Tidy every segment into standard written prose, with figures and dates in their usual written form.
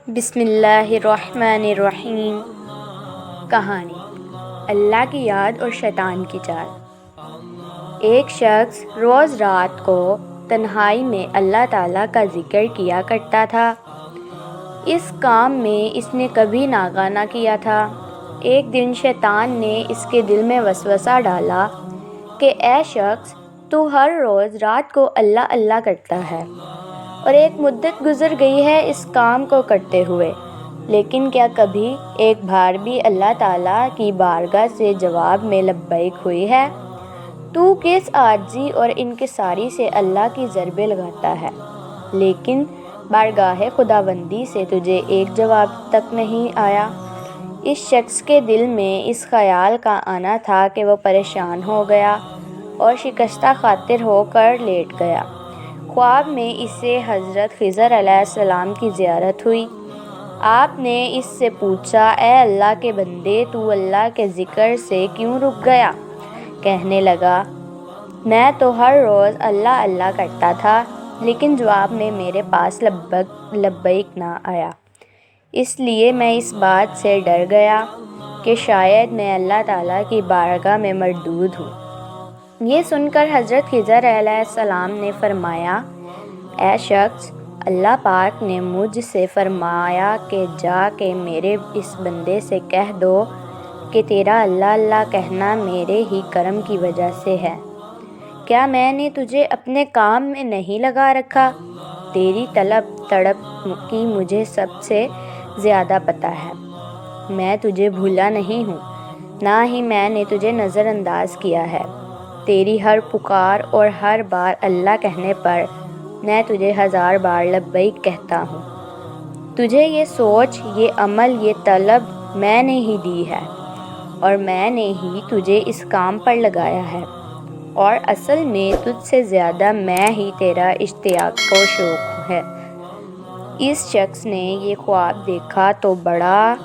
بسم اللہ الرحمن الرحیم۔ کہانی اللہ کی یاد اور شیطان کی چال۔ ایک شخص روز رات کو تنہائی میں اللہ تعالیٰ کا ذکر کیا کرتا تھا۔ اس کام میں اس نے کبھی ناغہ نہ کیا تھا۔ ایک دن شیطان نے اس کے دل میں وسوسہ ڈالا کہ اے شخص، تو ہر روز رات کو اللہ اللہ کرتا ہے اور ایک مدت گزر گئی ہے اس کام کو کرتے ہوئے، لیکن کیا کبھی ایک بار بھی اللہ تعالیٰ کی بارگاہ سے جواب میں لبیک ہوئی ہے؟ تو کس عاجزی اور انکساری سے اللہ کی ضربیں لگاتا ہے، لیکن بارگاہ خداوندی سے تجھے ایک جواب تک نہیں آیا۔ اس شخص کے دل میں اس خیال کا آنا تھا کہ وہ پریشان ہو گیا اور شکستہ خاطر ہو کر لیٹ گیا۔ خواب میں اسے حضرت خضر علیہ السلام کی زیارت ہوئی۔ آپ نے اس سے پوچھا، اے اللہ کے بندے، تو اللہ کے ذکر سے کیوں رک گیا؟ کہنے لگا، میں تو ہر روز اللہ اللہ کرتا تھا، لیکن جواب میں میرے پاس لبیک نہ آیا۔ اس لیے میں اس بات سے ڈر گیا کہ شاید میں اللہ تعالیٰ کی بارگاہ میں مردود ہوں۔ یہ سن کر حضرت خضر علیہ السلام نے فرمایا، اے شخص، اللہ پاک نے مجھ سے فرمایا کہ جا کے میرے اس بندے سے کہہ دو کہ تیرا اللہ اللہ کہنا میرے ہی کرم کی وجہ سے ہے۔ کیا میں نے تجھے اپنے کام میں نہیں لگا رکھا؟ تیری طلب تڑپ کی مجھے سب سے زیادہ پتہ ہے۔ میں تجھے بھولا نہیں ہوں، نہ ہی میں نے تجھے نظر انداز کیا ہے۔ تیری ہر پکار اور ہر بار اللہ کہنے پر میں تجھے 1000 بار لبیک کہتا ہوں۔ تجھے یہ سوچ، یہ عمل، یہ طلب میں نے ہی دی ہے اور میں نے ہی تجھے اس کام پر لگایا ہے، اور اصل میں تجھ سے زیادہ میں ہی تیرا اشتیاق و شوق ہے۔ اس شخص نے یہ خواب دیکھا تو بڑا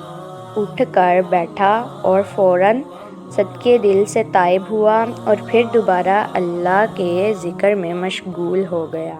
اٹھ کر بیٹھا اور فوراً صدقے دل سے تائب ہوا اور پھر دوبارہ اللہ کے ذکر میں مشغول ہو گیا۔